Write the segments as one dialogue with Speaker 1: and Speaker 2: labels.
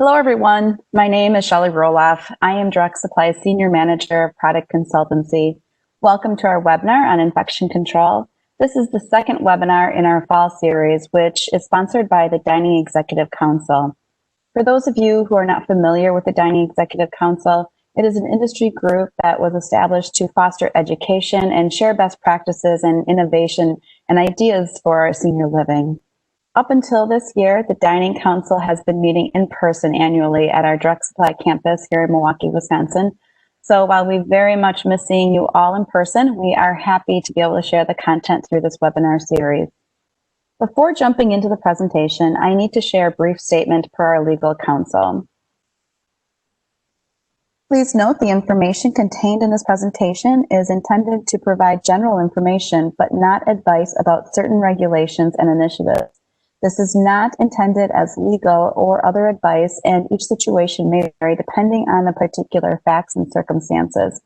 Speaker 1: Hello, everyone. My name is Shellee Roloff. I am Direct Supply's Senior Manager of Product Consultancy. Welcome to our webinar on infection control. This is the second webinar in our fall series, which is sponsored by the Dining Executive Council. For those of you who are not familiar with the Dining Executive Council, it is an industry group that was established to foster education and share best practices and innovation and ideas for our senior living. Up until this year, the Dining Council has been meeting in person annually at our Direct Supply campus here in Milwaukee, Wisconsin. So while we very much miss seeing you all in person, we are happy to be able to share the content through this webinar series. Before jumping into the presentation, I need to share a brief statement per our legal counsel. Please note the information contained in this presentation is intended to provide general information, but not advice about certain regulations and initiatives. This is not intended as legal or other advice, and each situation may vary depending on the particular facts and circumstances.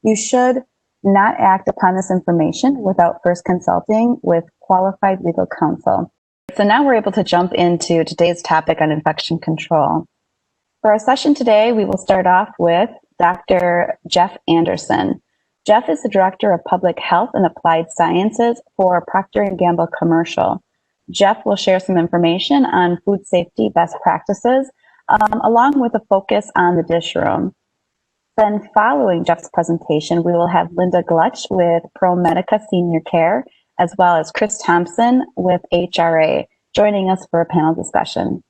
Speaker 1: You should not act upon this information without first consulting with qualified legal counsel. So now we're able to jump into today's topic on infection control. For our session today, we will start off with Dr. Jeff Anderson. Jeff is the Director of Public Health and Applied Sciences for Procter & Gamble Commercial. Jeff will share some information on food safety best practices, along with a focus on the dish room. Then following Jeff's presentation, we will have Lynda Gluch with ProMedica Senior Care, as well as Chris Thompson with HRA, joining us for a panel discussion.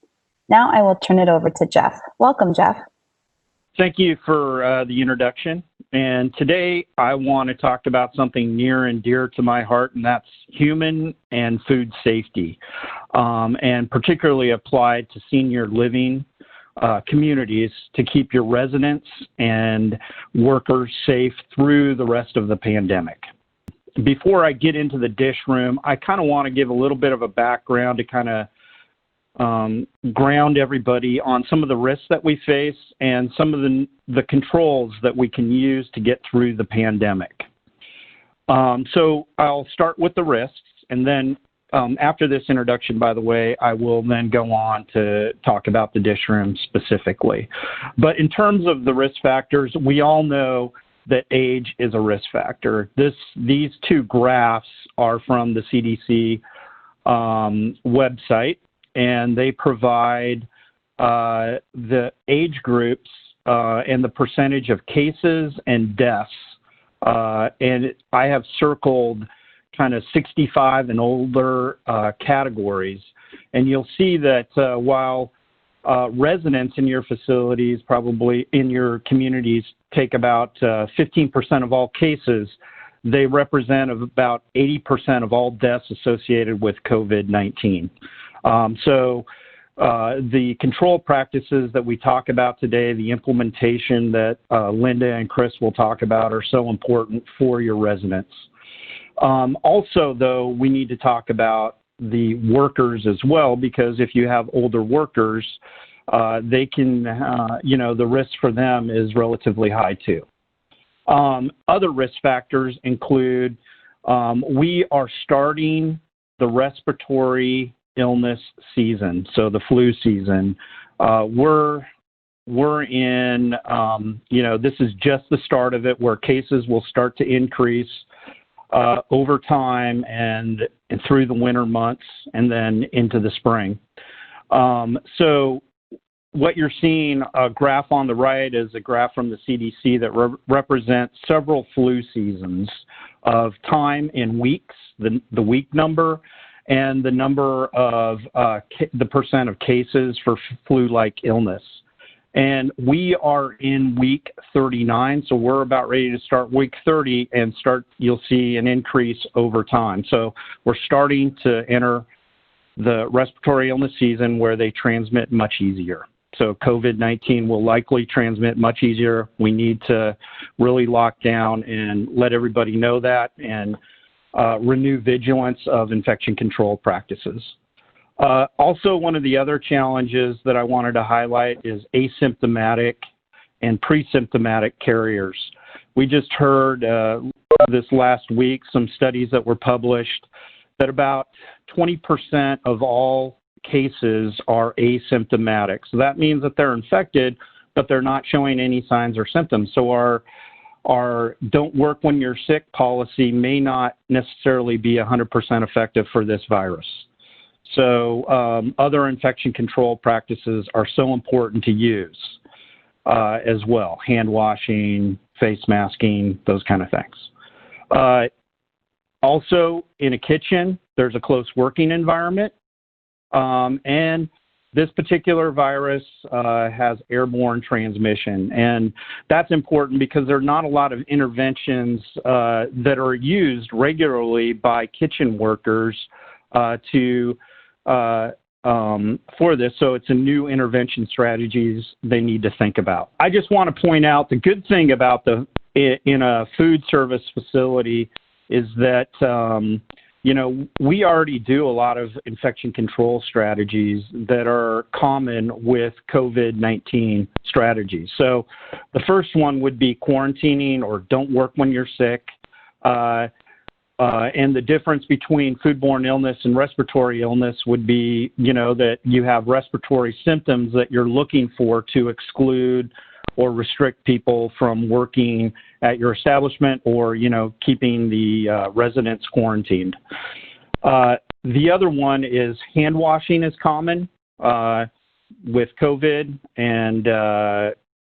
Speaker 1: Now I will turn it over to Jeff. Welcome, Jeff.
Speaker 2: Thank you for the introduction. And today I want to talk about something near and dear to my heart, and that's human and food safety, and particularly applied to senior living communities to keep your residents and workers safe through the rest of the pandemic. Before I get into the dish room, I kind of want to give a little bit of a background to kind of ground everybody on some of the risks that we face and some of the controls that we can use to get through the pandemic. So I'll start with the risks, and then after this introduction, by the way, I will then go on to talk about the dish room specifically. But in terms of the risk factors, we all know that age is a risk factor. These two graphs are from the CDC website, and they provide the age groups and the percentage of cases and deaths. And I have circled kind of 65 and older categories. And you'll see that while residents in your facilities, probably in your communities, take about 15% of all cases, they represent about 80% of all deaths associated with COVID-19. So the control practices that we talk about today, the implementation that Lynda and Chris will talk about, are so important for your residents. Also, though, we need to talk about the workers as well, because if you have older workers, they can, the risk for them is relatively high too. Other risk factors include we are starting the respiratory illness season, so the flu season. We're in, this is just the start of it, where cases will start to increase over time and through the winter months and then into the spring. So what you're seeing, a graph on the right is a graph from the CDC that represents several flu seasons of time in weeks, the week number, and the number of the percent of cases for flu-like illness. And we are in week 39, so we're about ready to start week 30 and you'll see an increase over time. So we're starting to enter the respiratory illness season where they transmit much easier. So COVID-19 will likely transmit much easier. We need to really lock down and let everybody know that, and renew vigilance of infection control practices. Also, one of the other challenges that I wanted to highlight is asymptomatic and pre-symptomatic carriers. We just heard this last week some studies that were published that about 20% of all cases are asymptomatic. So that means that they're infected, but they're not showing any signs or symptoms. So our don't work when you're sick policy may not necessarily be 100% effective for this virus. So other infection control practices are so important to use as well. Hand washing, face masking, those kind of things. Also, in a kitchen, there's a close working environment. And this particular virus has airborne transmission. And that's important because there are not a lot of interventions that are used regularly by kitchen workers for this. So it's a new intervention strategies they need to think about. I just want to point out the good thing about in a food service facility is that, we already do a lot of infection control strategies that are common with COVID-19 strategies. So the first one would be quarantining or don't work when you're sick. And the difference between foodborne illness and respiratory illness would be, that you have respiratory symptoms that you're looking for to exclude or restrict people from working at your establishment or, keeping the residents quarantined. The other one is hand washing is common with COVID and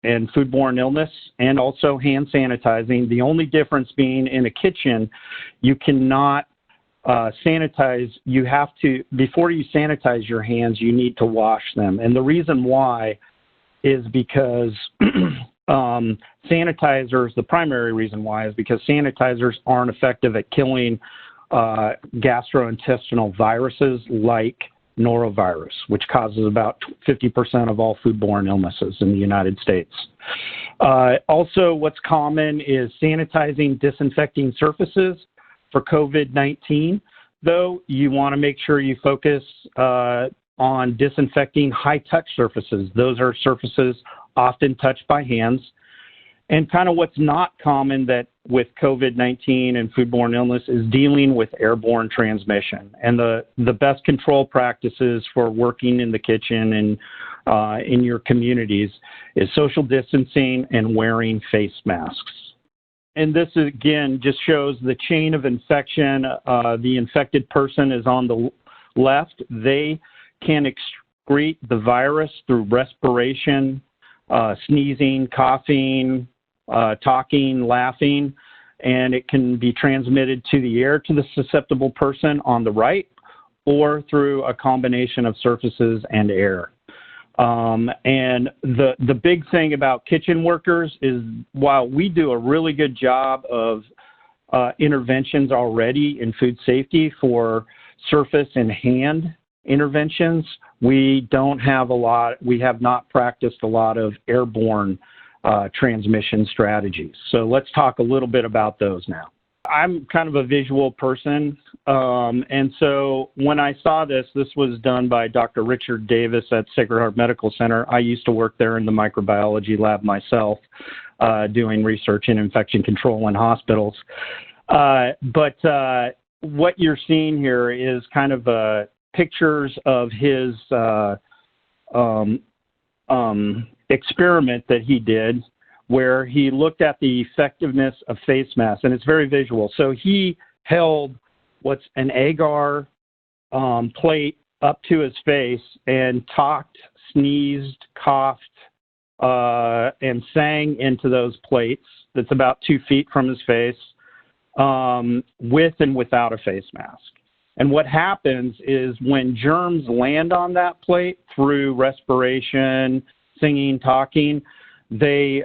Speaker 2: foodborne illness, and also hand sanitizing. The only difference being in a kitchen, you cannot sanitize. You have to, before you sanitize your hands, you need to wash them. And the reason why is because sanitizers, the primary reason why is because sanitizers aren't effective at killing gastrointestinal viruses like norovirus, which causes about 50% of all foodborne illnesses in the United States. Also, what's common is sanitizing, disinfecting surfaces for COVID-19, though you want to make sure you focus on disinfecting high-touch surfaces. Those are surfaces often touched by hands. And kind of what's not common that with COVID-19 and foodborne illness is dealing with airborne transmission. And the best control practices for working in the kitchen and in your communities is social distancing and wearing face masks. And this, again, just shows the chain of infection. The infected person is on the left. They can excrete the virus through respiration, sneezing, coughing, talking, laughing, and it can be transmitted to the air to the susceptible person on the right or through a combination of surfaces and air. And the big thing about kitchen workers is while we do a really good job of interventions already in food safety for surface and hand interventions, we have not practiced a lot of airborne transmission strategies. So let's talk a little bit about those now. I'm kind of a visual person, and so when I saw this was done by Dr. Richard Davis at Sacred Heart Medical Center. I used to work there in the microbiology lab myself, doing research in infection control in hospitals. But what you're seeing here is kind of pictures of his experiment that he did, where he looked at the effectiveness of face masks, and it's very visual. So he held what's an agar plate up to his face and talked, sneezed, coughed, and sang into those plates that's about 2 feet from his face, with and without a face mask. And what happens is when germs land on that plate through respiration, singing, talking, they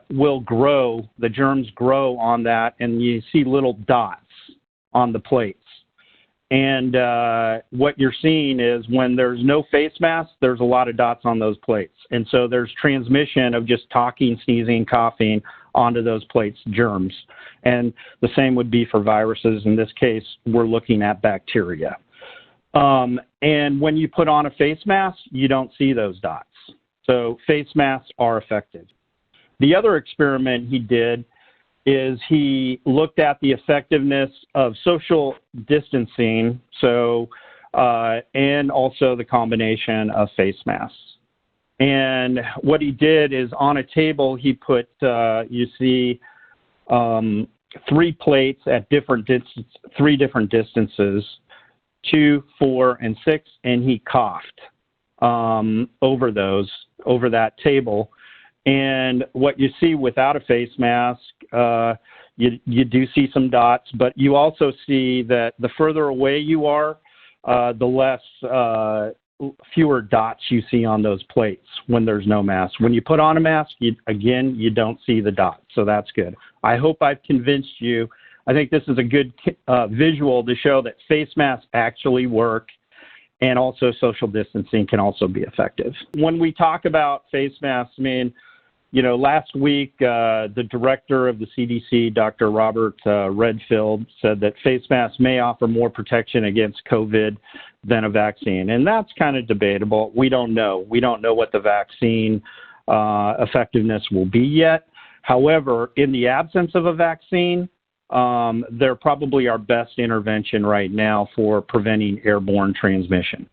Speaker 2: will grow, the germs grow on that, and you see little dots on the plates. And what you're seeing is when there's no face mask, there's a lot of dots on those plates. And so there's transmission of just talking, sneezing, coughing onto those plates, germs. And the same would be for viruses. In this case, we're looking at bacteria. And when you put on a face mask, you don't see those dots. So face masks are effective. The other experiment he did is he looked at the effectiveness of social distancing. So and also the combination of face masks. And what he did is on a table, he put, you see, 3 plates at different three different distances, 2, 4, and 6, and he coughed over that table. And what you see without a face mask, you do see some dots, but you also see that the further away you are, the less fewer dots you see on those plates when there's no mask. When you put on a mask, you don't see the dots, so that's good. I hope I've convinced you. I think this is a good visual to show that face masks actually work, and also social distancing can also be effective. When we talk about face masks, I mean, last week, the director of the CDC, Dr. Robert Redfield, said that face masks may offer more protection against COVID than a vaccine. And that's kind of debatable. We don't know. We don't know what the vaccine effectiveness will be yet. However, in the absence of a vaccine, they're probably our best intervention right now for preventing airborne transmission.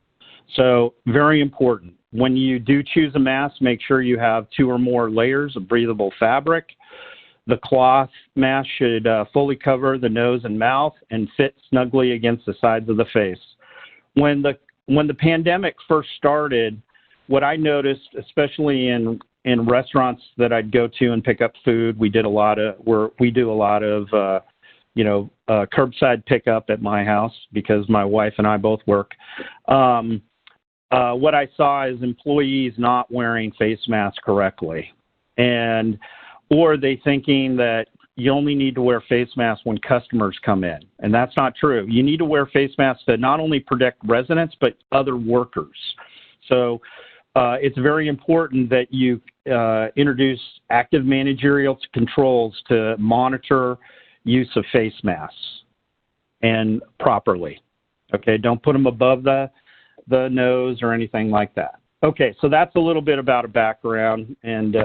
Speaker 2: So very important. When you do choose a mask, make sure you have 2 or more layers of breathable fabric. The cloth mask should fully cover the nose and mouth and fit snugly against the sides of the face. When the pandemic first started, what I noticed, especially in restaurants that I'd go to and pick up food, we do a lot of curbside pickup at my house because my wife and I both work. What I saw is employees not wearing face masks correctly, or they thinking that you only need to wear face masks when customers come in, and that's not true. You need to wear face masks to not only protect residents but other workers. So it's very important that you introduce active managerial controls to monitor use of face masks and properly. Okay, don't put them above the nose or anything like that. Okay, so that's a little bit about a background, and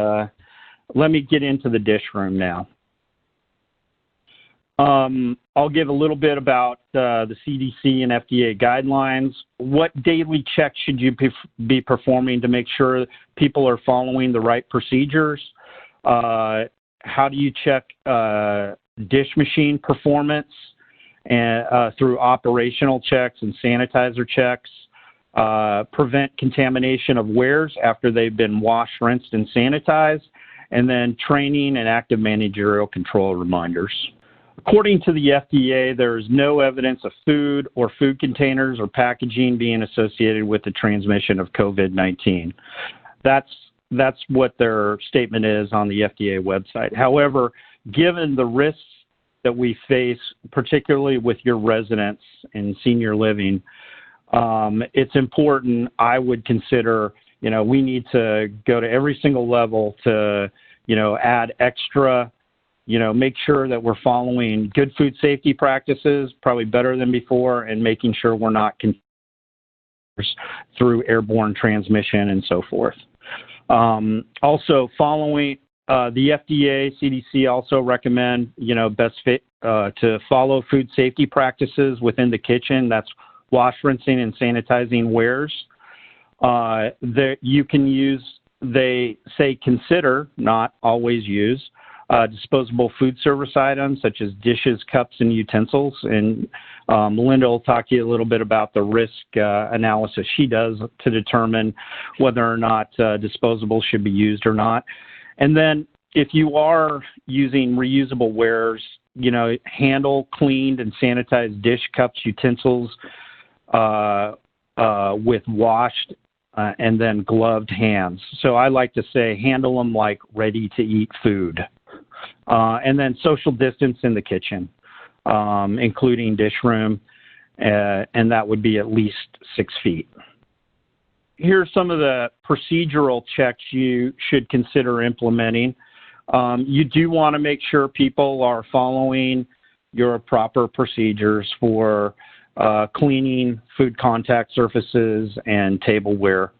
Speaker 2: let me get into the dish room now. I'll give a little bit about the CDC and FDA guidelines. What daily checks should you be performing to make sure people are following the right procedures? How do you check dish machine performance and through operational checks and sanitizer checks? Prevent contamination of wares after they've been washed, rinsed, and sanitized, and then training and active managerial control reminders. According to the FDA, there is no evidence of food or food containers or packaging being associated with the transmission of COVID-19. That's what their statement is on the FDA website. However, given the risks that we face, particularly with your residents in senior living, it's important. I would consider, we need to go to every single level to, add extra, make sure that we're following good food safety practices, probably better than before, and making sure we're not through airborne transmission and so forth. Also, following the FDA, CDC also recommend, to follow food safety practices within the kitchen. That's wash, rinsing, and sanitizing wares. That you can use, they say consider, not always use, disposable food service items such as dishes, cups, and utensils. And Lynda will talk to you a little bit about the risk analysis she does to determine whether or not disposables should be used or not. And then if you are using reusable wares, handle, cleaned, and sanitized dish, cups, utensils with washed and then gloved hands. So I like to say handle them like ready to eat food. And then social distance in the kitchen, including dish room, and that would be at least 6 feet. Here's some of the procedural checks you should consider implementing. You do want to make sure people are following your proper procedures for cleaning food contact surfaces and tableware.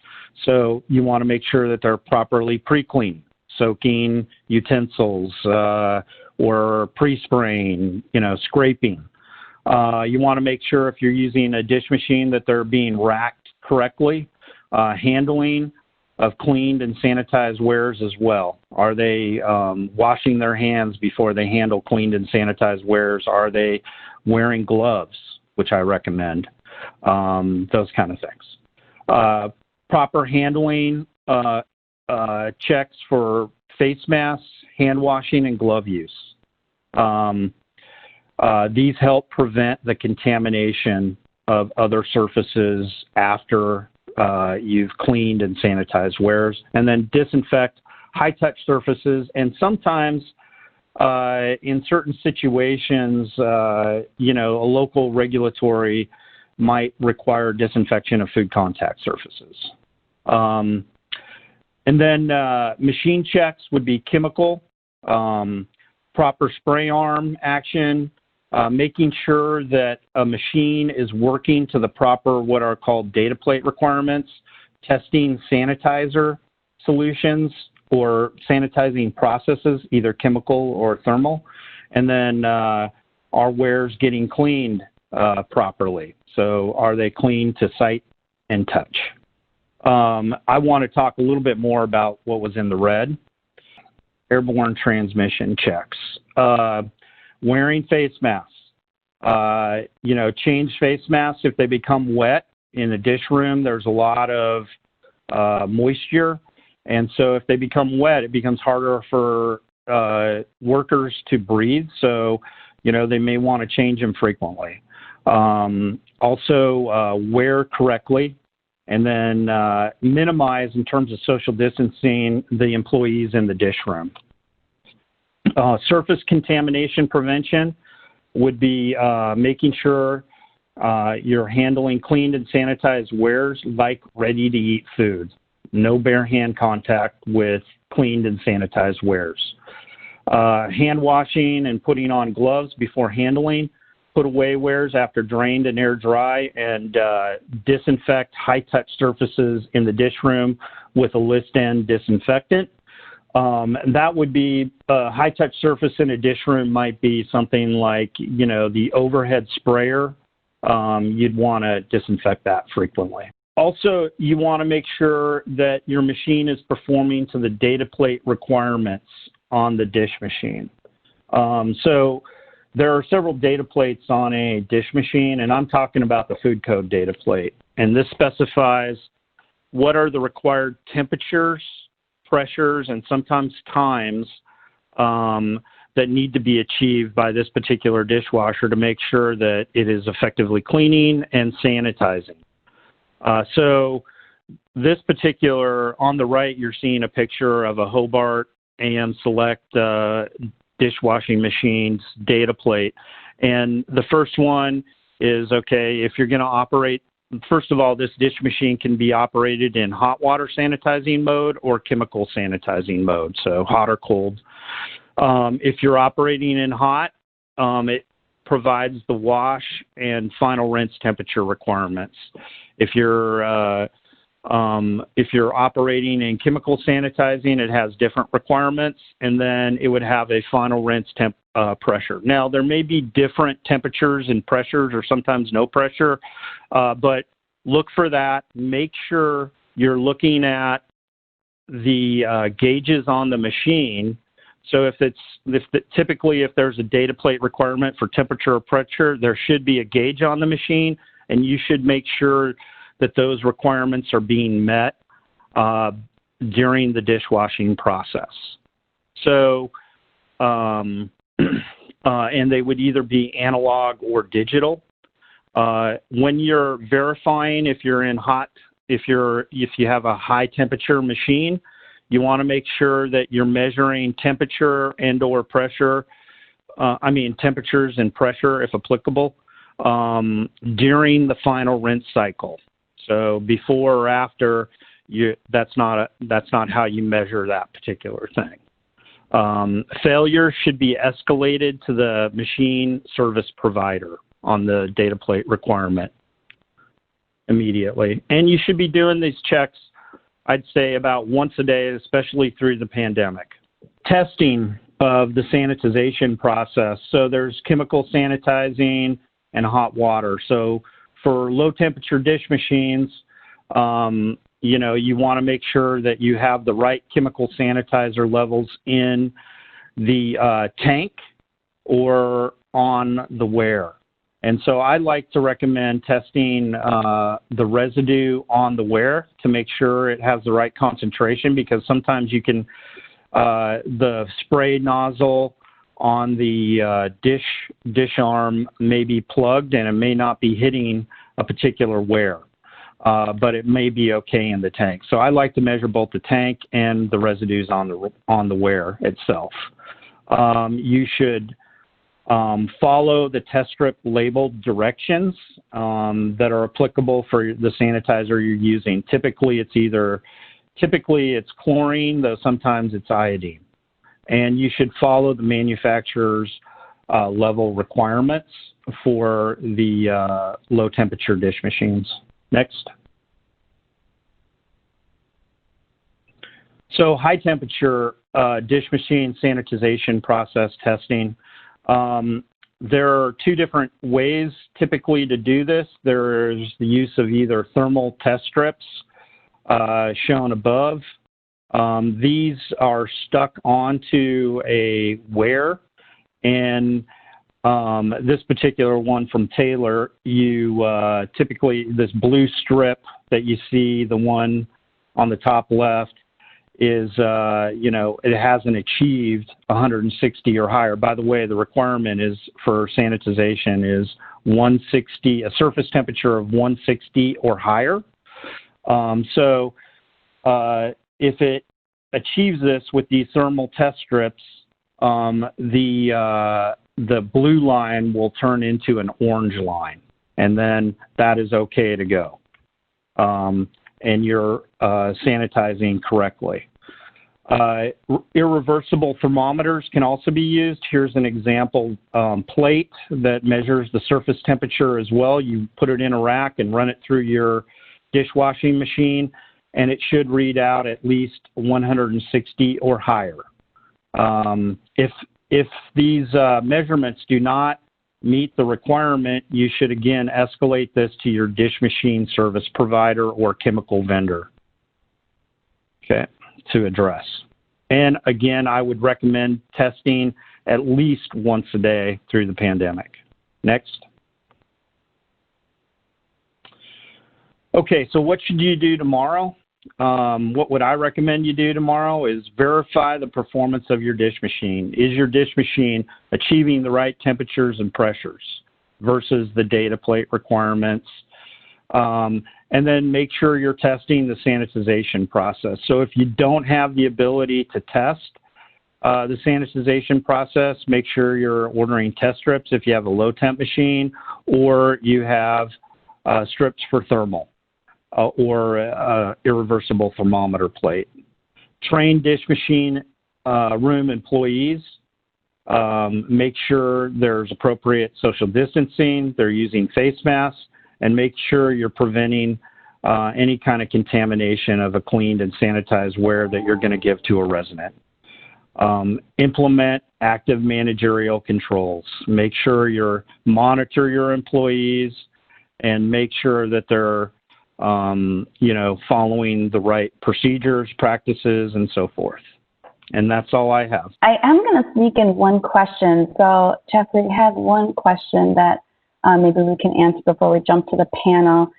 Speaker 2: So you want to make sure that they're properly pre-cleaned, soaking utensils or pre-spraying, scraping. You want to make sure if you're using a dish machine that they're being racked correctly. Handling of cleaned and sanitized wares as well. Are they washing their hands before they handle cleaned and sanitized wares? Are they wearing gloves, which I recommend? Those kind of things. Proper handling checks for face masks, hand washing, and glove use. These help prevent the contamination of other surfaces after you've cleaned and sanitized wares, and then disinfect high-touch surfaces. And sometimes, in certain situations, a local regulatory might require disinfection of food contact surfaces. And then machine checks would be chemical, proper spray arm action, making sure that a machine is working to the proper what are called data plate requirements, testing sanitizer solutions or sanitizing processes, either chemical or thermal, and then are wares getting cleaned properly? So are they clean to sight and touch? I want to talk a little bit more about what was in the red. Airborne transmission checks. Wearing face masks. Change face masks if they become wet. In a dish room, there's a lot of moisture. And so if they become wet, it becomes harder for workers to breathe. So, they may want to change them frequently. Also, wear correctly. And then minimize, in terms of social distancing, the employees in the dish room. Surface contamination prevention would be making sure you're handling cleaned and sanitized wares like ready-to-eat food. No bare hand contact with cleaned and sanitized wares. Hand washing and putting on gloves before handling. Put away wares after drained and air dry, and disinfect high-touch surfaces in the dish room with a list end disinfectant. That would be a high-touch surface in a dish room might be something like, the overhead sprayer. You'd want to disinfect that frequently. Also, you want to make sure that your machine is performing to the data plate requirements on the dish machine. So there are several data plates on a dish machine, and I'm talking about the food code data plate. And this specifies what are the required temperatures, pressures, and sometimes times that need to be achieved by this particular dishwasher to make sure that it is effectively cleaning and sanitizing. So this particular, on the right, you're seeing a picture of a Hobart AM Select dishwashing machine's data plate. And the first one is, okay, if you're going to operate, first of all, this dish machine can be operated in hot water sanitizing mode or chemical sanitizing mode, so hot or cold. If you're operating in hot, it provides the wash and final rinse temperature requirements. If you're operating in chemical sanitizing, it has different requirements, and then it would have a final rinse temp pressure. Now, there may be different temperatures and pressures, or sometimes no pressure, but look for that. Make sure you're looking at the gauges on the machine. So typically if there's a data plate requirement for temperature or pressure, there should be a gauge on the machine, and you should make sure that those requirements are being met during the dishwashing process. So, and they would either be analog or digital. When you're verifying if you're in hot, if you have a high temperature machine, you want to make sure that you're measuring temperature and or pressure, temperatures and pressure if applicable, during the final rinse cycle. So before or after, that's not how you measure that particular thing. Failure should be escalated to the machine service provider on the data plate requirement immediately. And you should be doing these checks, I'd say, about once a day, especially through the pandemic. Testing of the sanitization process. So there's chemical sanitizing, and hot water. So for low temperature dish machines, you want to make sure that you have the right chemical sanitizer levels in the tank or on the wear. And so I like to recommend testing the residue on the wear to make sure it has the right concentration, because sometimes you can, the spray nozzle on the dish arm may be plugged and it may not be hitting a particular wear, but it may be okay in the tank. So I like to measure both the tank and the residues on the wear itself. You should follow the test strip labeled directions that are applicable for the sanitizer you're using. Typically it's chlorine, though sometimes it's iodine. And you should follow the manufacturer's level requirements for the low temperature dish machines. Next. So high temperature dish machine sanitization process testing. There are two different ways typically to do this. There's the use of either thermal test strips shown above. These are stuck onto a wear, and this particular one from Taylor, you typically, this blue strip that you see, the one on the top left, is, it hasn't achieved 160 or higher. By the way, the requirement is for sanitization is 160, a surface temperature of 160 or higher. If it achieves this with these thermal test strips, the blue line will turn into an orange line, and then that is okay to go. And you're sanitizing correctly. Irreversible thermometers can also be used. Here's an example plate that measures the surface temperature as well. You put it in a rack and run it through your dishwashing machine, and it should read out at least 160 or higher. If these measurements do not meet the requirement, you should again escalate this to your dish machine service provider or chemical vendor, okay, to address. And again, I would recommend testing at least once a day through the pandemic. Next. Okay, so what should you do tomorrow? What would I recommend you do tomorrow is verify the performance of your dish machine. Is your dish machine achieving the right temperatures and pressures versus the data plate requirements? And then make sure you're testing the sanitization process. So if you don't have the ability to test the sanitization process, make sure you're ordering test strips if you have a low temp machine, or you have strips for thermal. Or irreversible thermometer plate. Train dish machine room employees. Make sure there's appropriate social distancing, they're using face masks, and make sure you're preventing any kind of contamination of a cleaned and sanitized ware that you're going to give to a resident. Implement active managerial controls. Make sure you monitor your employees and make sure that they're following the right procedures, practices, and so forth. And that's all I have.
Speaker 1: I am going to sneak in one question. So, Jeff, we had one question that maybe we can answer before we jump to the panel.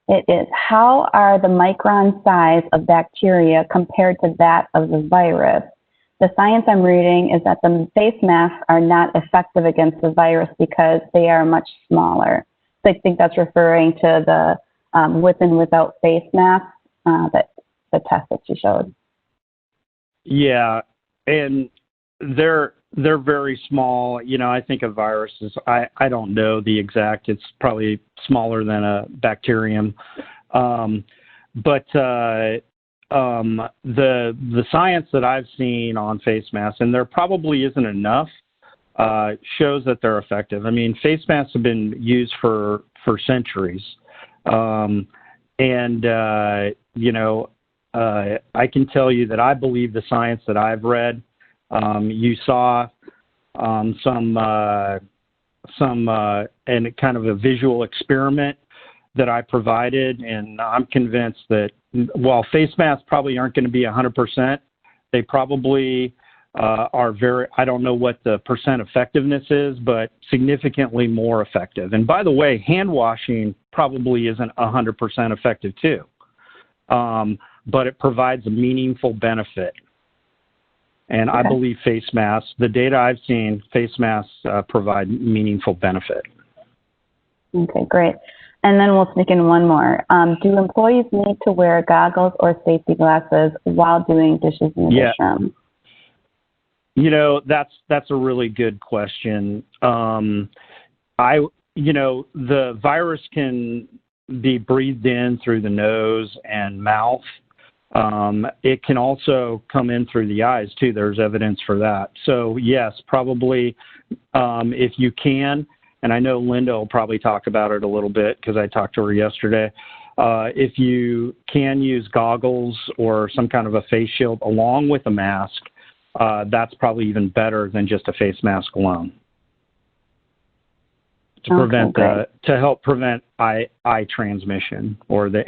Speaker 1: It is, how are the micron size of bacteria compared to that of the virus? The science I'm reading is that the face masks are not effective against the virus because they are much smaller. So I think that's referring to the with and without face masks, that the test that you showed.
Speaker 2: Yeah, and they're very small. I think of viruses. I don't know the exact. It's probably smaller than a bacterium, but the science that I've seen on face masks, and there probably isn't enough, shows that they're effective. I mean, face masks have been used for centuries. I can tell you that I believe the science that I've read. You saw some and kind of a visual experiment that I provided, and I'm convinced that while face masks probably aren't going to be 100%, they probably are I don't know what the percent effectiveness is, but significantly more effective. And by the way, hand washing probably isn't 100% effective too, but it provides a meaningful benefit. And I believe face masks, the data I've seen, face masks provide meaningful benefit.
Speaker 1: Okay, great. And then we'll sneak in one more. Do employees need to wear goggles or safety glasses while doing dishes in the dishroom?
Speaker 2: You know, that's a really good question. The virus can be breathed in through the nose and mouth. It can also come in through the eyes too. There's evidence for that. So yes, probably if you can, and I know Lynda will probably talk about it a little bit because I talked to her yesterday. If you can use goggles or some kind of a face shield along with a mask, that's probably even better than just a face mask alone. To help prevent eye transmission or the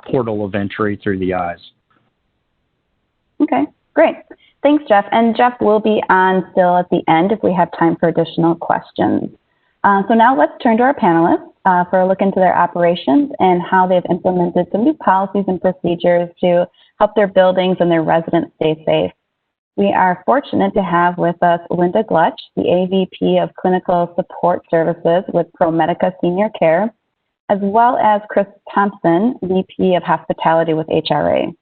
Speaker 2: portal of entry through the eyes. Okay, great. Thanks, Jeff. And Jeff will be on still at the end if we have time for additional questions. So now let's turn to our panelists for a look into their operations and how they've implemented some new policies and procedures to help their buildings and their residents stay safe. We are fortunate to have with us Lynda Gluch, the AVP of Clinical Support Services with ProMedica Senior Care, as well as Chris Thompson, VP of Hospitality with HRA.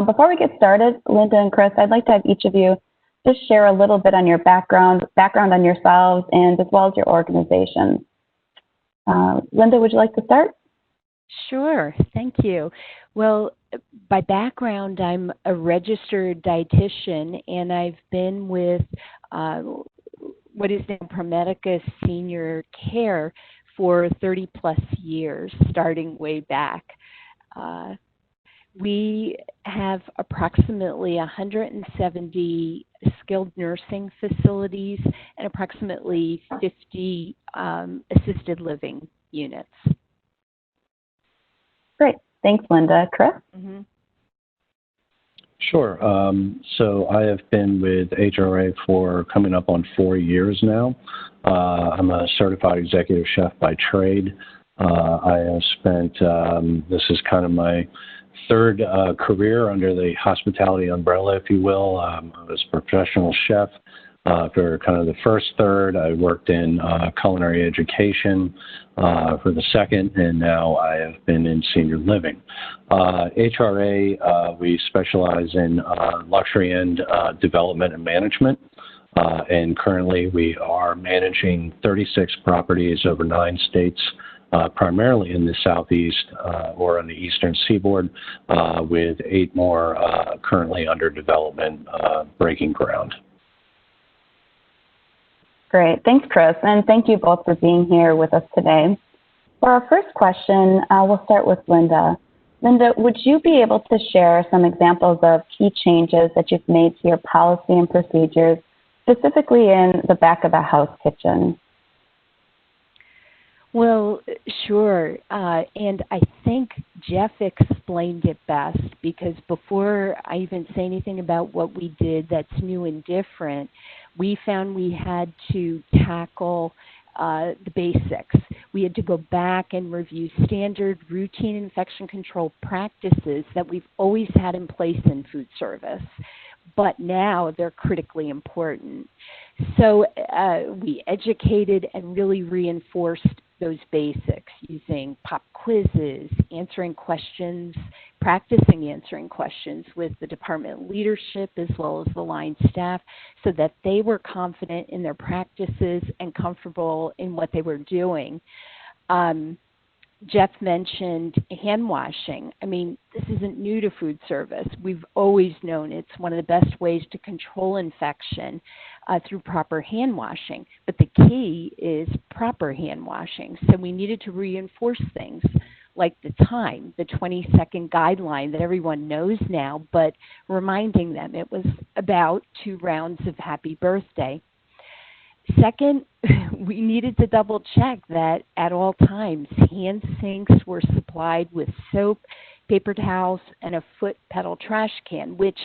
Speaker 2: Before we get started, Lynda and Chris, I'd like to have each of you just share a little bit on your background on yourselves, and as well as your organization. Lynda, would you like to start?
Speaker 3: Sure, thank you. Well, by background, I'm a registered dietitian, and I've been with what is now ProMedica Senior Care for 30 plus years, starting way back. We have approximately 170 skilled nursing facilities and approximately 50 assisted living units.
Speaker 1: Great. Thanks, Lynda. Chris?
Speaker 4: Mm-hmm. Sure. So I have been with HRA for coming up on 4 years now. I'm a certified executive chef by trade. I have spent, this is kind of my third career under the hospitality umbrella, if you will. I was a professional chef for kind of the first third. I worked in culinary education for the second, and now I have been in senior living. HRA, we specialize in luxury end development and management. And currently we are managing 36 properties over 9 states, primarily in the southeast or on the eastern seaboard, with 8 more currently under development, breaking ground.
Speaker 1: Great. Thanks, Chris. And thank you both for being here with us today. For our first question, we'll start with Lynda. Lynda, would you be able to share some examples of key changes that you've made to your policy and procedures, specifically in the back of the house kitchen?
Speaker 3: Well, sure. And I think Jeff explained it best, because before I even say anything about what we did that's new and different, we found we had to tackle the basics. We had to go back and review standard routine infection control practices that we've always had in place in food service, but now they're critically important. So we educated and really reinforced those basics using pop quizzes, answering questions, practicing answering questions with the department leadership as well as the line staff, so that they were confident in their practices and comfortable in what they were doing. Jeff mentioned hand washing. I mean, this isn't new to food service. We've always known it's one of the best ways to control infection through proper hand washing. But the key is proper hand washing. So we needed to reinforce things like the time, the 20-second guideline that everyone knows now, but reminding them it was about 2 rounds of happy birthday. Second, we needed to double check that at all times hand sinks were supplied with soap, paper towels, and a foot pedal trash can, which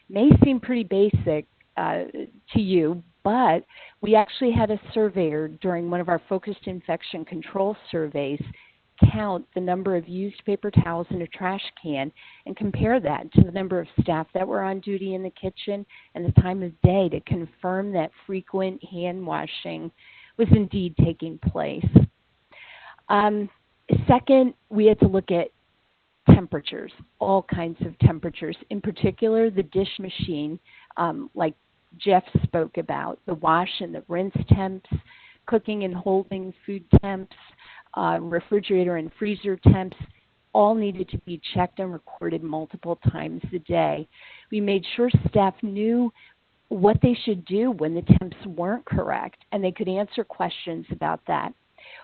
Speaker 3: may seem pretty basic to you, but we actually had a surveyor during one of our focused infection control surveys count the number of used paper towels in a trash can and compare that to the number of staff that were on duty in the kitchen and the time of day to confirm that frequent hand washing was indeed taking place. Second, we had to look at temperatures, all kinds of temperatures, in particular the dish machine, like Jeff spoke about, the wash and the rinse temps, cooking and holding food temps, refrigerator and freezer temps, all needed to be checked and recorded multiple times a day. We made sure staff knew what they should do when the temps weren't correct, and they could answer questions about that.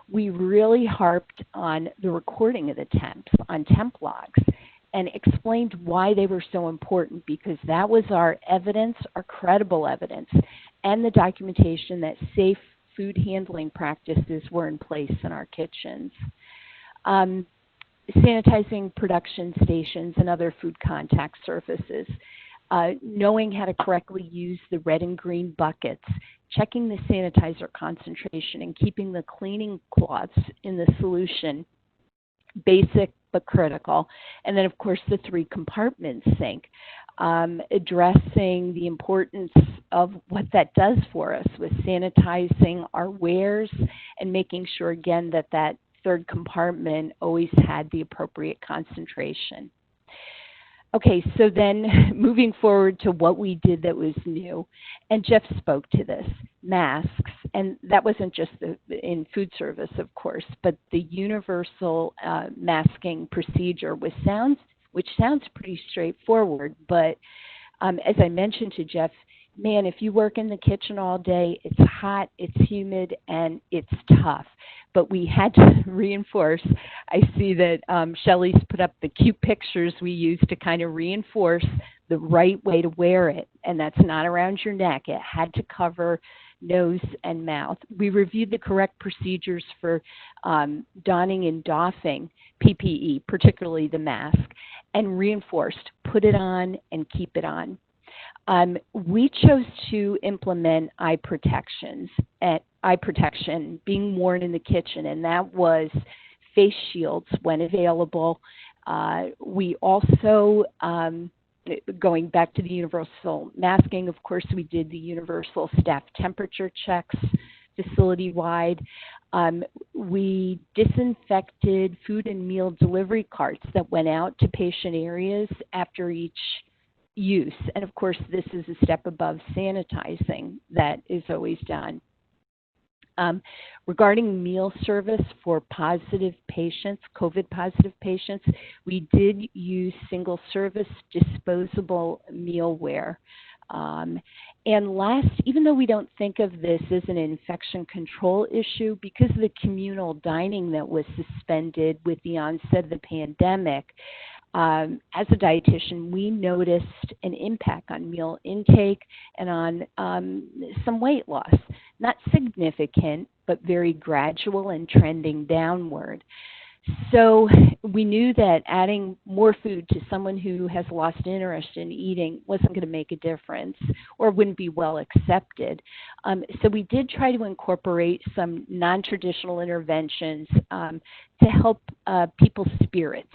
Speaker 3: We really harped on the recording of the temps, on temp logs, and explained why they were so important, because that was our evidence, our credible evidence, and the documentation that safe food handling practices were in place in our kitchens. Sanitizing production stations and other food contact surfaces, knowing how to correctly use the red and green buckets, checking the sanitizer concentration, and keeping the cleaning cloths in the solution, basic but critical. And then, of course, the 3-compartment sink, addressing the importance of what that does for us with sanitizing our wares and making sure, again, that that 3rd compartment always had the appropriate concentration. Okay, so then moving forward to what we did that was new, and Jeff spoke to this, masks, and that wasn't just in food service, of course, but the universal masking procedure, which sounds pretty straightforward, but as I mentioned to Jeff, man, if you work in the kitchen all day, it's hot, it's humid, and it's tough. But we had to reinforce. I see that Shellee's put up the cute pictures we use to kind of reinforce the right way to wear it, and that's not around your neck. It had to cover nose and mouth. We reviewed the correct procedures for donning and doffing PPE, particularly the mask, and reinforced, put it on and keep it on. We chose to implement eye protection being worn in the kitchen, and that was face shields when available. We also, going back to the universal masking, of course, we did the universal staff temperature checks facility-wide. We disinfected food and meal delivery carts that went out to patient areas after each use. And of course, this is a step above sanitizing that is always done. Regarding meal service for positive patients, COVID positive patients, we did use single service disposable mealware. And last, even though we don't think of this as an infection control issue, because of the communal dining that was suspended with the onset of the pandemic, as a dietitian, we noticed an impact on meal intake and on some weight loss. Not significant, but very gradual and trending downward. So we knew that adding more food to someone who has lost interest in eating wasn't going to make a difference or wouldn't be well accepted. So we did try to incorporate some non-traditional interventions to help people's spirits,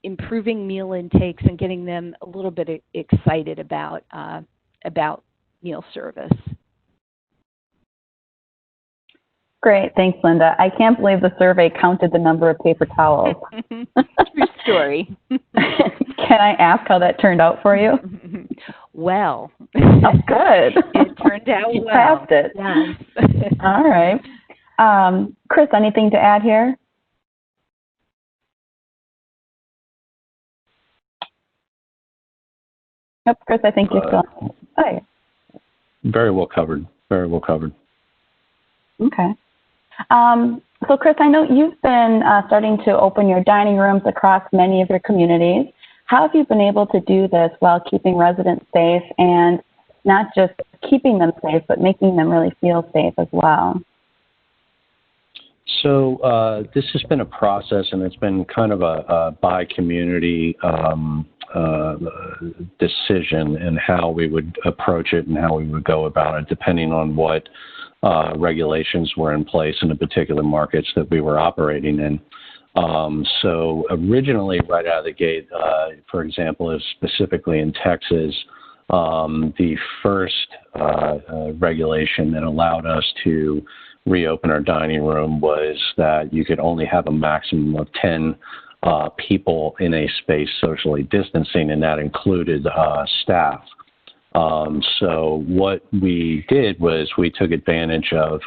Speaker 3: improving meal intakes and getting them a little bit excited about meal service.
Speaker 1: Great. Thanks, Lynda. I can't believe the survey counted the number of paper towels.
Speaker 3: True story.
Speaker 1: Can I ask how that turned out for you?
Speaker 3: Well.
Speaker 1: Oh, good.
Speaker 3: It turned out
Speaker 1: you
Speaker 3: well.
Speaker 1: Passed it.
Speaker 3: Yes.
Speaker 1: All right. Chris, anything to add here? Nope, Chris, I think you're still. Oh.
Speaker 4: Very well covered. Very well covered.
Speaker 1: Okay. So, Chris, I know you've been starting to open your dining rooms across many of your communities. How have you been able to do this while keeping residents safe? And, not just keeping them safe, but making them really feel safe as well?
Speaker 4: So this has been a process, and it's been kind of a by community decision and how we would approach it and how we would go about it, depending on what regulations were in place in the particular markets that we were operating in. So originally, right out of the gate, for example, specifically in Texas, the first regulation that allowed us to reopen our dining room was that you could only have a maximum of 10 people in a space socially distancing, and that included staff. So what we did was we took advantage of,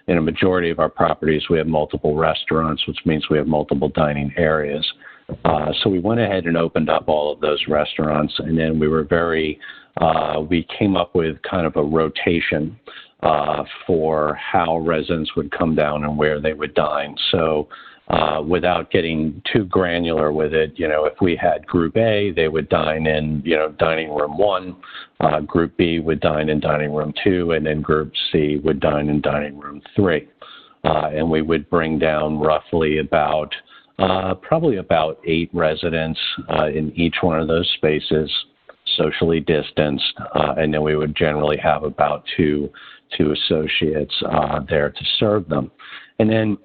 Speaker 4: in a majority of our properties, we have multiple restaurants, which means we have multiple dining areas. So we went ahead and opened up all of those restaurants, and then we came up with kind of a rotation for how residents would come down and where they would dine. So without getting too granular with it, if we had Group A, they would dine in, dining room 1, Group B would dine in dining room 2, and then Group C would dine in dining room 3. And we would bring down roughly probably about 8 residents in each one of those spaces, socially distanced, and then we would generally have about two associates there to serve them. And then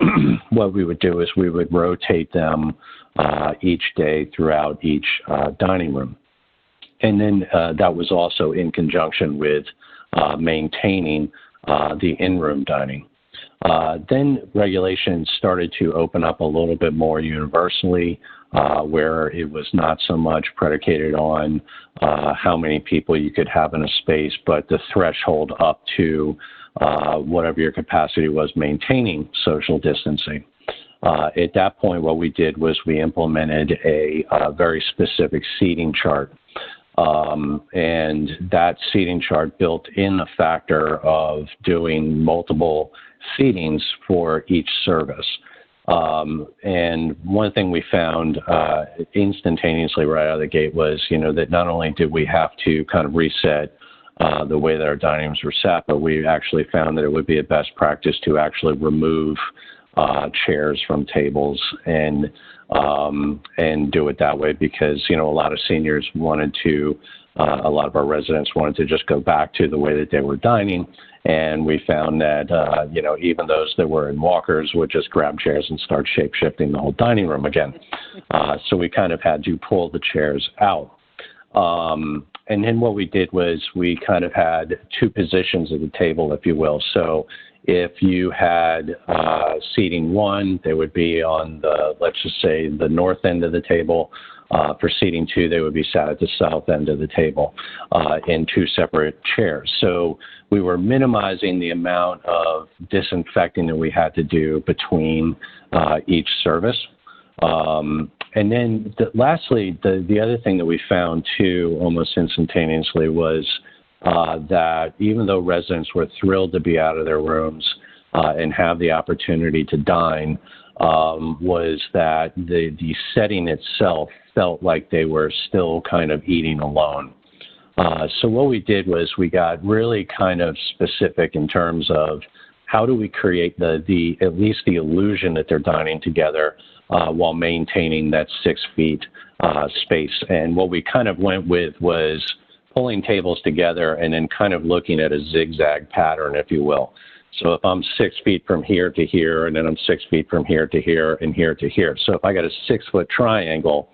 Speaker 4: what we would do is we would rotate them each day throughout each dining room. And then that was also in conjunction with maintaining the in-room dining. Then regulations started to open up a little bit more universally, where it was not so much predicated on how many people you could have in a space, but the threshold up to whatever your capacity was maintaining social distancing. At that point, what we did was we implemented a very specific seating chart. And that seating chart built in the factor of doing multiple seatings for each service. And one thing we found instantaneously right out of the gate was, that not only did we have to kind of reset the way that our dining rooms were set, but we actually found that it would be a best practice to actually remove chairs from tables and do it that way because, a lot of seniors wanted to, a lot of our residents wanted to just go back to the way that they were dining. And we found that, even those that were in walkers would just grab chairs and start shape-shifting the whole dining room again. So we kind of had to pull the chairs out. And then what we did was we kind of had 2 positions at the table, if you will. So if you had seating 1, they would be on let's just say, the north end of the table. For seating 2, they would be sat at the south end of the table in 2 separate chairs. So we were minimizing the amount of disinfecting that we had to do between each service. And then lastly, the other thing that we found too, almost instantaneously, was that even though residents were thrilled to be out of their rooms and have the opportunity to dine, was that the setting itself felt like they were still kind of eating alone. So what we did was we got really kind of specific in terms of how do we create at least the illusion that they're dining together while maintaining that 6 feet space. And what we kind of went with was pulling tables together and then kind of looking at a zigzag pattern, if you will. So if I'm 6 feet from here to here, and then I'm 6 feet from here to here and here to here. So if I got a 6-foot triangle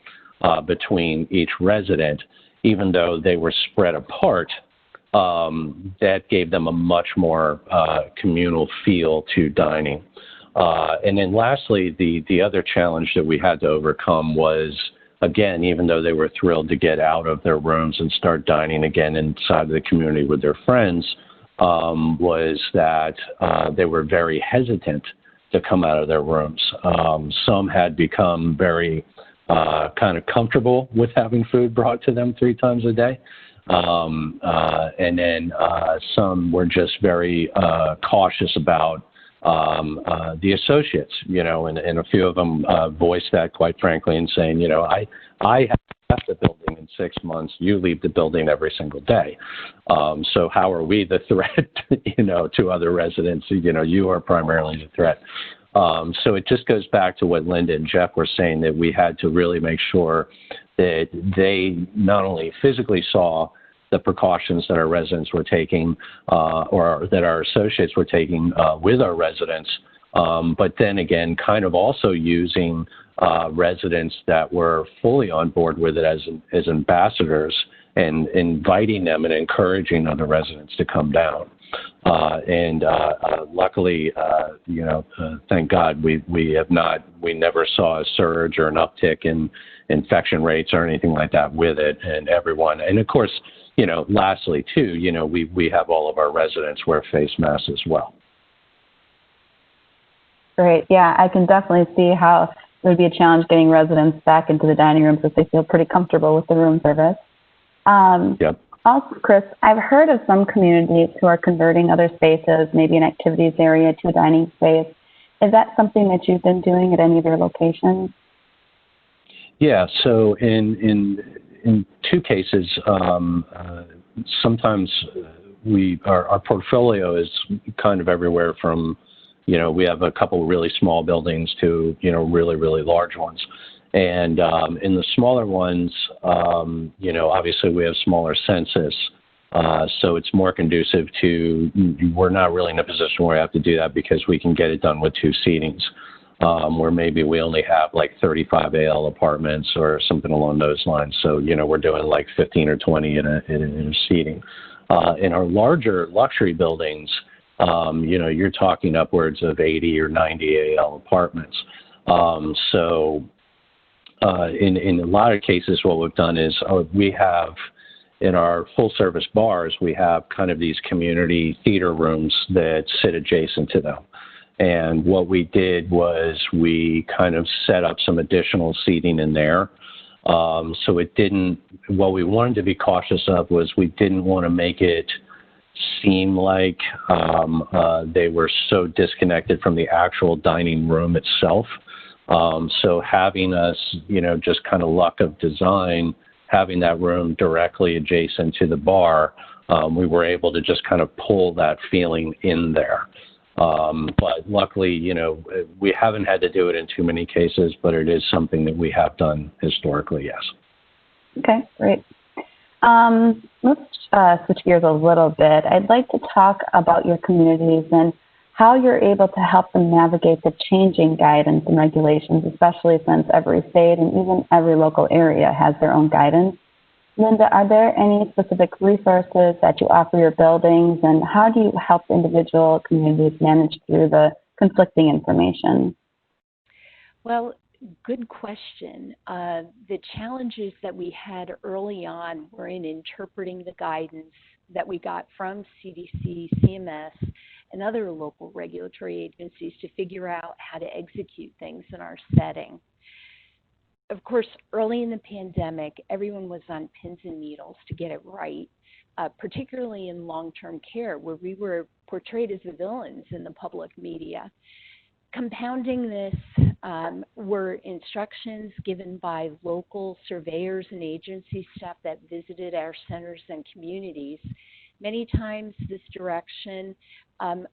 Speaker 4: between each resident, even though they were spread apart, that gave them a much more communal feel to dining. And then lastly, the other challenge that we had to overcome was, again, even though they were thrilled to get out of their rooms and start dining again inside the community with their friends, was that they were very hesitant to come out of their rooms. Some had become very kind of comfortable with having food brought to them 3 times a day. And then some were just very cautious about the associates, and a few of them voiced that quite frankly and saying, I have left the building and 6 months, you leave the building every single day. So how are we the threat, to other residents? You are primarily the threat. So it just goes back to what Lynda and Jeff were saying, that we had to really make sure that they not only physically saw the precautions that our residents were taking or that our associates were taking with our residents, but then again, kind of also using residents that were fully on board with it as ambassadors and inviting them and encouraging other residents to come down. Luckily, thank God, we never saw a surge or an uptick in infection rates or anything like that with it, and everyone. And of course, lastly too, we have all of our residents wear face masks as well.
Speaker 1: Great. Yeah, I can definitely see how it would be a challenge getting residents back into the dining rooms if they feel pretty comfortable with the room service.
Speaker 4: Yep.
Speaker 1: Also, Chris, I've heard of some communities who are converting other spaces, maybe an activities area, to a dining space. Is that something that you've been doing at any of your locations?
Speaker 4: Yeah. So in two cases, sometimes our portfolio is kind of everywhere from, we have a couple of really small buildings to, really, really large ones. And in the smaller ones, obviously we have smaller census, so it's more conducive to, we're not really in a position where we have to do that because we can get it done with 2 seatings, where maybe we only have like 35 AL apartments or something along those lines. So, we're doing like 15 or 20 in a seating. In our larger luxury buildings, you're talking upwards of 80 or 90 AL apartments. In a lot of cases, what we've done is we have, in our full-service bars, we have kind of these community theater rooms that sit adjacent to them. And what we did was we kind of set up some additional seating in there. So it didn't, what we wanted to be cautious of was we didn't want to make it seem like they were so disconnected from the actual dining room itself. So having us, just kind of luck of design, having that room directly adjacent to the bar, we were able to just kind of pull that feeling in there. But luckily, we haven't had to do it in too many cases, but it is something that we have done historically, yes.
Speaker 1: Okay, great. Let's switch gears a little bit. I'd like to talk about your communities and how you're able to help them navigate the changing guidance and regulations, especially since every state and even every local area has their own guidance. Lynda, are there any specific resources that you offer your buildings, and how do you help individual communities manage through the conflicting information?
Speaker 3: Well, good question. The challenges that we had early on were in interpreting the guidance that we got from CDC, CMS, and other local regulatory agencies to figure out how to execute things in our setting. Of course, early in the pandemic, everyone was on pins and needles to get it right, particularly in long-term care, where we were portrayed as the villains in the public media. Compounding this were instructions given by local surveyors and agency staff that visited our centers and communities. Many times this direction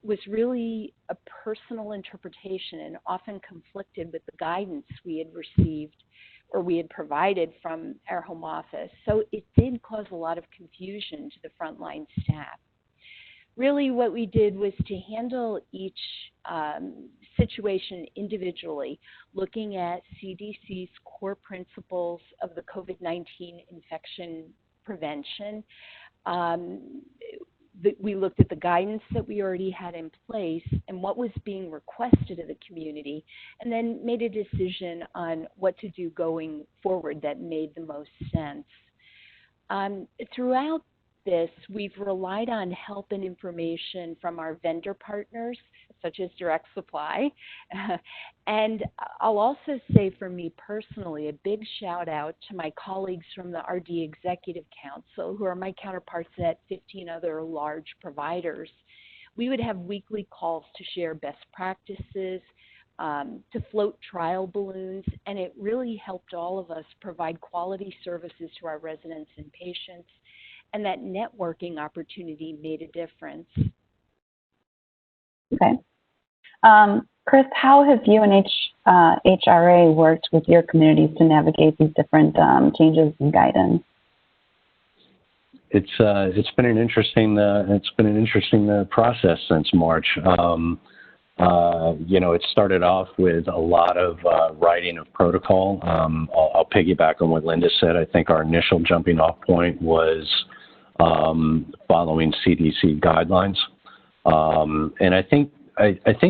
Speaker 3: was really a personal interpretation and often conflicted with the guidance we had received or we had provided from our home office. So it did cause a lot of confusion to the frontline staff. Really what we did was to handle each situation individually, looking at CDC's core principles of the COVID-19 infection prevention. We looked at the guidance that we already had in place and what was being requested of the community, and then made a decision on what to do going forward that made the most sense. Throughout this, we've relied on help and information from our vendor partners, such as Direct Supply. And I'll also say for me personally, a big shout out to my colleagues from the RD Executive Council, who are my counterparts at 15 other large providers. We would have weekly calls to share best practices, to float trial balloons, and it really helped all of us provide quality services to our residents and patients, and that networking opportunity made a difference.
Speaker 1: Okay. Chris, how have you and HRA worked with your communities to navigate these different changes in guidance?
Speaker 4: It's been an interesting process since March. It started off with a lot of writing of protocol. I'll piggyback on what Lynda said. I think our initial jumping off point was following CDC guidelines, and I think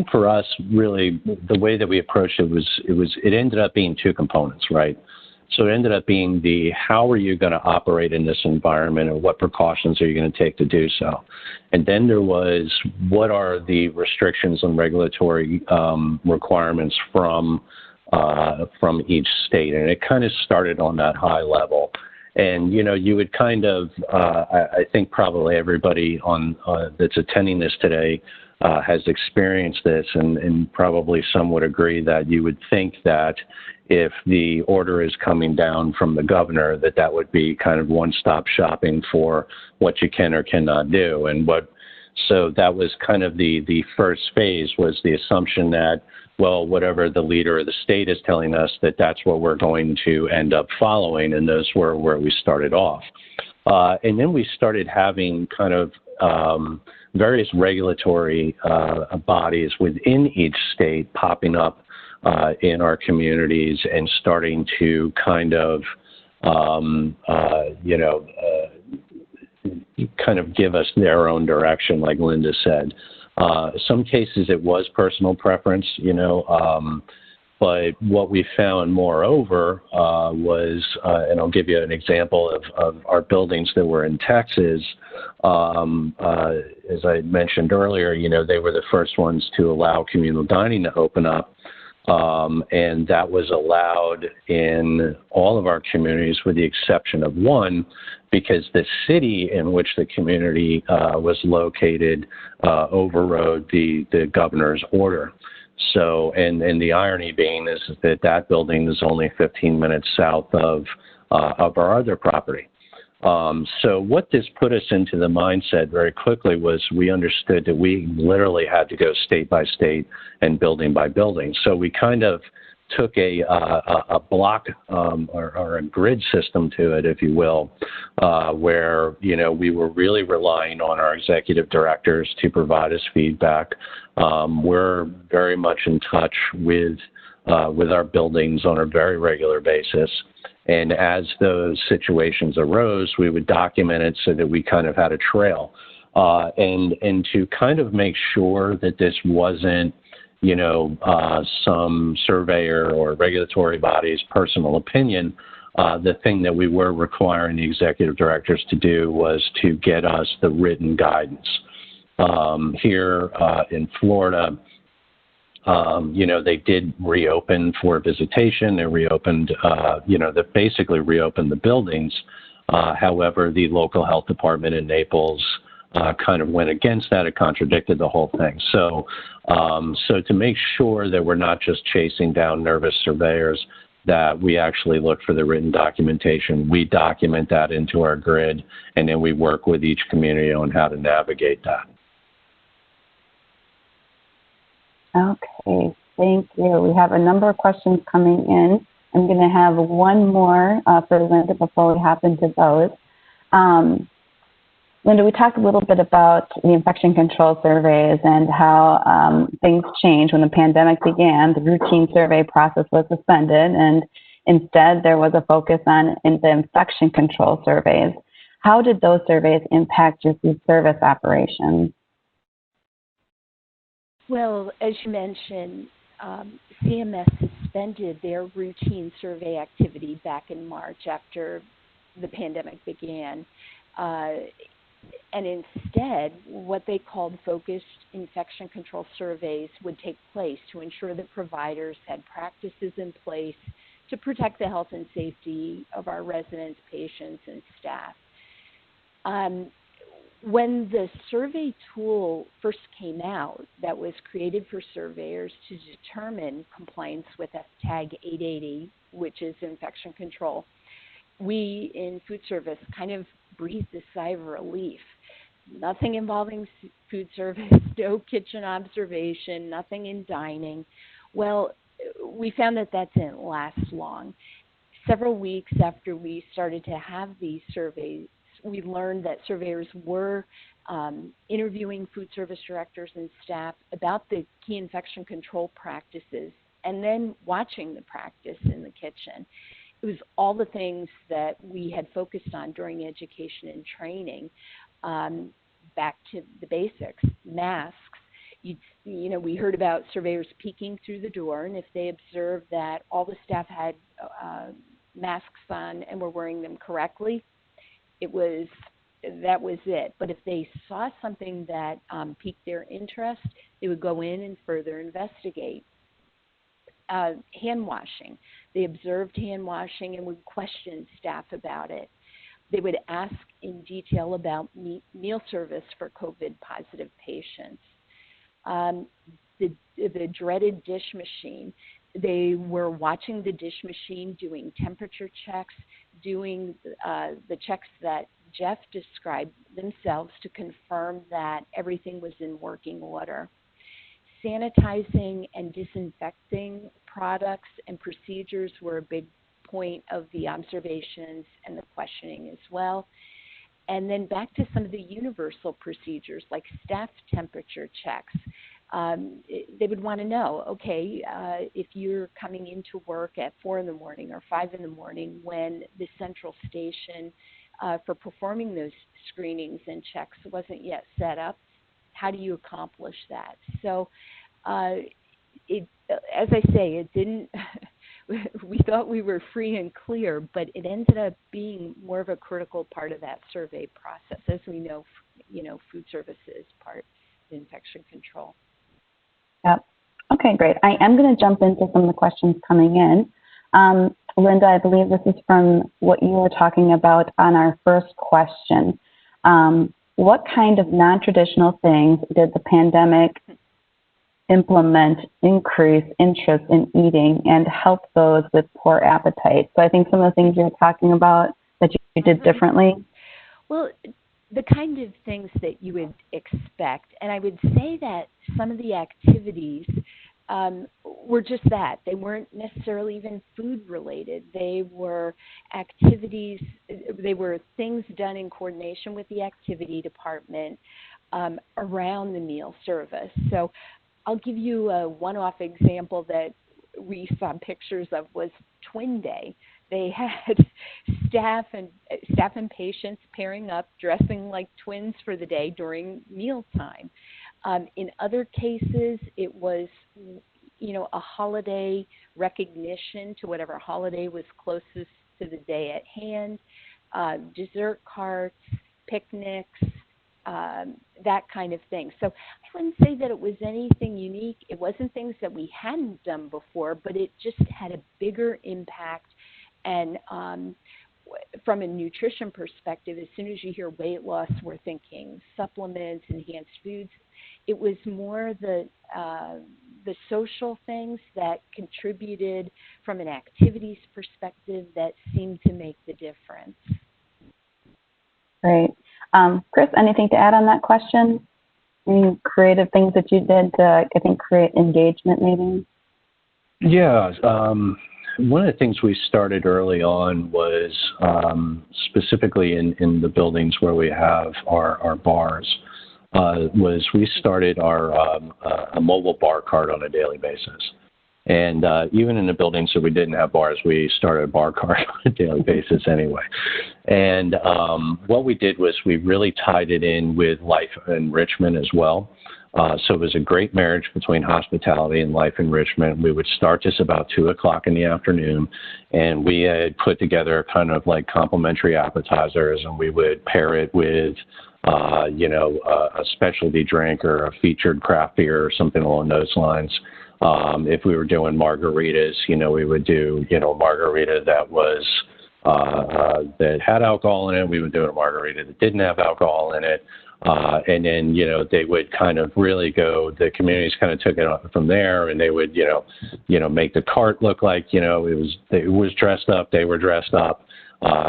Speaker 4: for us, really, the way that we approached it ended up being two components, right? So it ended up being how are you going to operate in this environment, and what precautions are you going to take to do so? And then there was, what are the restrictions and regulatory requirements from each state? And it kind of started on that high level. And, you would kind of, I think probably everybody that's attending this today has experienced this, and probably some would agree that you would think that if the order is coming down from the governor, that would be kind of one-stop shopping for what you can or cannot do. So that was kind of the first phase, was the assumption that, well, whatever the leader of the state is telling us, that's what we're going to end up following, and those were where we started off. And then we started having kind of various regulatory bodies within each state popping up in our communities and starting to kind of, kind of give us their own direction, like Lynda said. Some cases it was personal preference, but what we found moreover was, and I'll give you an example of our buildings that were in Texas. As I mentioned earlier, they were the first ones to allow communal dining to open up. And that was allowed in all of our communities with the exception of one, because the city in which the community was located overrode the governor's order. So, and the irony being is that building is only 15 minutes south of our other property. So what this put us into the mindset very quickly was we understood that we literally had to go state by state and building by building. So we kind of took a block or a grid system to it, if you will, where, we were really relying on our executive directors to provide us feedback. We're very much in touch with our buildings on a very regular basis. And as those situations arose, we would document it so that we kind of had a trail. And to kind of make sure that this wasn't, some surveyor or regulatory body's personal opinion, the thing that we were requiring the executive directors to do was to get us the written guidance. Here in Florida, they did reopen for visitation. They reopened, they basically reopened the buildings. However, the local health department in Naples kind of went against that. It contradicted the whole thing. So to make sure that we're not just chasing down nervous surveyors, that we actually look for the written documentation, we document that into our grid, and then we work with each community on how to navigate that.
Speaker 1: Okay, thank you. We have a number of questions coming in. I'm going to have one more for Lynda before we hop into those. Lynda, we talked a little bit about the infection control surveys and how things changed when the pandemic began. The routine survey process was suspended, and instead there was a focus on the infection control surveys. How did those surveys impact your food service operations?
Speaker 3: Well, as you mentioned, CMS suspended their routine survey activity back in March after the pandemic began. And instead, what they called focused infection control surveys would take place to ensure that providers had practices in place to protect the health and safety of our residents, patients, and staff. When the survey tool first came out, that was created for surveyors to determine compliance with Tag 880, which is infection control, we in food service kind of breathed a sigh of relief. Nothing involving food service, no kitchen observation, nothing in dining. Well, we found that didn't last long. Several weeks after we started to have these surveys, we learned that surveyors were interviewing food service directors and staff about the key infection control practices and then watching the practice in the kitchen. It was all the things that we had focused on during education and training, back to the basics, masks. We heard about surveyors peeking through the door, and if they observed that all the staff had masks on and were wearing them correctly, that was it. But if they saw something that piqued their interest, they would go in and further investigate. Hand washing. They observed hand washing and would question staff about it. They would ask in detail about meal service for COVID-positive patients. The dreaded dish machine. They were watching the dish machine, doing temperature checks, doing the checks that Jeff described themselves to confirm that everything was in working order. Sanitizing and disinfecting products and procedures were a big point of the observations and the questioning as well. And then back to some of the universal procedures like staff temperature checks. They would want to know, okay, if you're coming into work at 4 in the morning or 5 in the morning when the central station for performing those screenings and checks wasn't yet set up, how do you accomplish that? So as I say, it didn't, we thought we were free and clear, but it ended up being more of a critical part of that survey process. As we know, food service is part of infection control.
Speaker 1: Yep. Okay, great. I am going to jump into some of the questions coming in. Lynda, I believe this is from what you were talking about on our first question. What kind of non-traditional things did the pandemic implement, increase interest in eating, and help those with poor appetite? So I think some of the things you're talking about that you did differently.
Speaker 3: Well, the kind of things that you would expect, and I would say that some of the activities were just that. They weren't necessarily even food related. They were activities, they were things done in coordination with the activity department around the meal service. So I'll give you a one-off example that we saw pictures of was Twin Day. They had staff and patients pairing up, dressing like twins for the day during mealtime. In other cases, it was, a holiday recognition to whatever holiday was closest to the day at hand, dessert carts, picnics, that kind of thing. So I wouldn't say that it was anything unique. It wasn't things that we hadn't done before, but it just had a bigger impact. And from a nutrition perspective, as soon as you hear weight loss, we're thinking supplements, enhanced foods. It was more the social things that contributed from an activities perspective that seemed to make the difference.
Speaker 1: Great. Chris, anything to add on that question? Any creative things that you did to, I think, create engagement maybe?
Speaker 4: Yeah. One of the things we started early on was specifically in the buildings where we have our bars, was we started a mobile bar cart on a daily basis. And even in the buildings that we didn't have bars, we started a bar cart on a daily basis anyway. And what we did was we really tied it in with life enrichment as well. So it was a great marriage between hospitality and life enrichment. We would start this about 2 o'clock in the afternoon, and we had put together kind of like complimentary appetizers, and we would pair it with, a specialty drink or a featured craft beer or something along those lines. If we were doing margaritas, we would do, margarita that was that had alcohol in it. We would do a margarita that didn't have alcohol in it. And then, they would kind of really go, the communities kind of took it up from there, and they would, make the cart look like, it was dressed up, they were dressed up.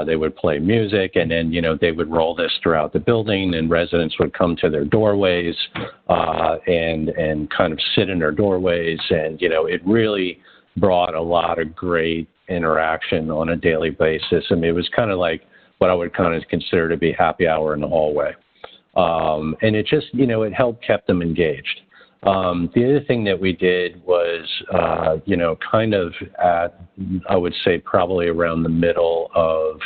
Speaker 4: They would play music, and then, they would roll this throughout the building, and residents would come to their doorways and kind of sit in their doorways. And, it really brought a lot of great interaction on a daily basis. I mean, it was kind of like what I would kind of consider to be happy hour in the hallway. And it just, it helped kept them engaged. The other thing that we did was, kind of at, I would say probably around the middle of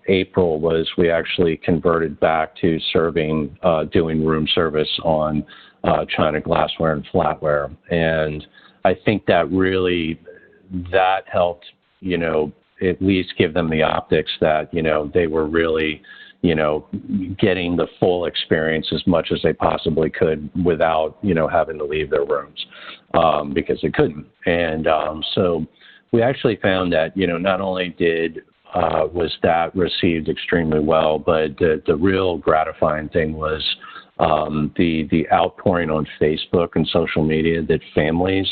Speaker 4: April, was we actually converted back to serving, doing room service on china glassware and flatware. And I think that really, that helped, at least give them the optics that, they were really, getting the full experience as much as they possibly could without, having to leave their rooms because they couldn't. And so we actually found that, not only was that received extremely well, but the real gratifying thing was the outpouring on Facebook and social media that families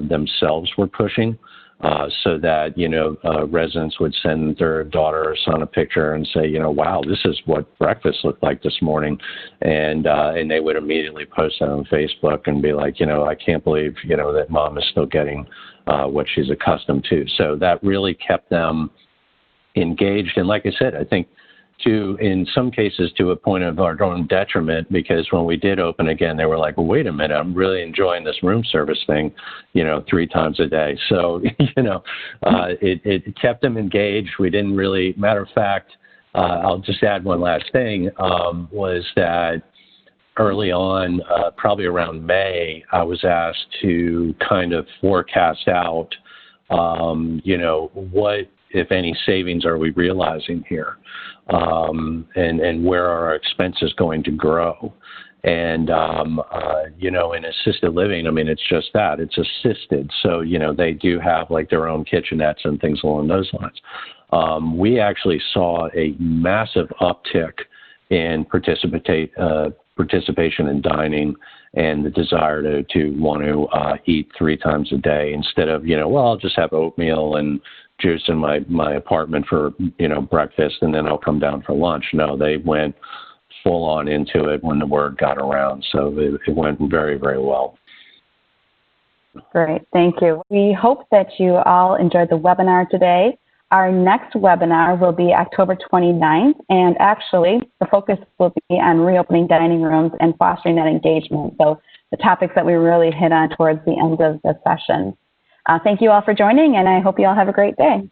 Speaker 4: themselves were pushing. So that, residents would send their daughter or son a picture and say, wow, this is what breakfast looked like this morning. And they would immediately post that on Facebook and be like, I can't believe, that mom is still getting what she's accustomed to. So that really kept them engaged. And like I said, I think in some cases to a point of our own detriment, because when we did open again, they were like, well, wait a minute, I'm really enjoying this room service thing, 3 times a day. So, it kept them engaged. We didn't really, matter of fact, I'll just add one last thing, was that early on, probably around May, I was asked to kind of forecast out, what, if any, savings are we realizing here? And where are our expenses going to grow? And, in assisted living, I mean, it's just that. It's assisted. So, they do have like their own kitchenettes and things along those lines. We actually saw a massive uptick in participation in dining and the desire to want to eat 3 times a day instead of, I'll just have oatmeal and juice in my apartment for, breakfast, and then I'll come down for lunch. No, they went full on into it when the word got around. So it went very, very well.
Speaker 1: Great. Thank you. We hope that you all enjoyed the webinar today. Our next webinar will be October 29th, and actually the focus will be on reopening dining rooms and fostering that engagement. So the topics that we really hit on towards the end of the session. Thank you all for joining, and I hope you all have a great day.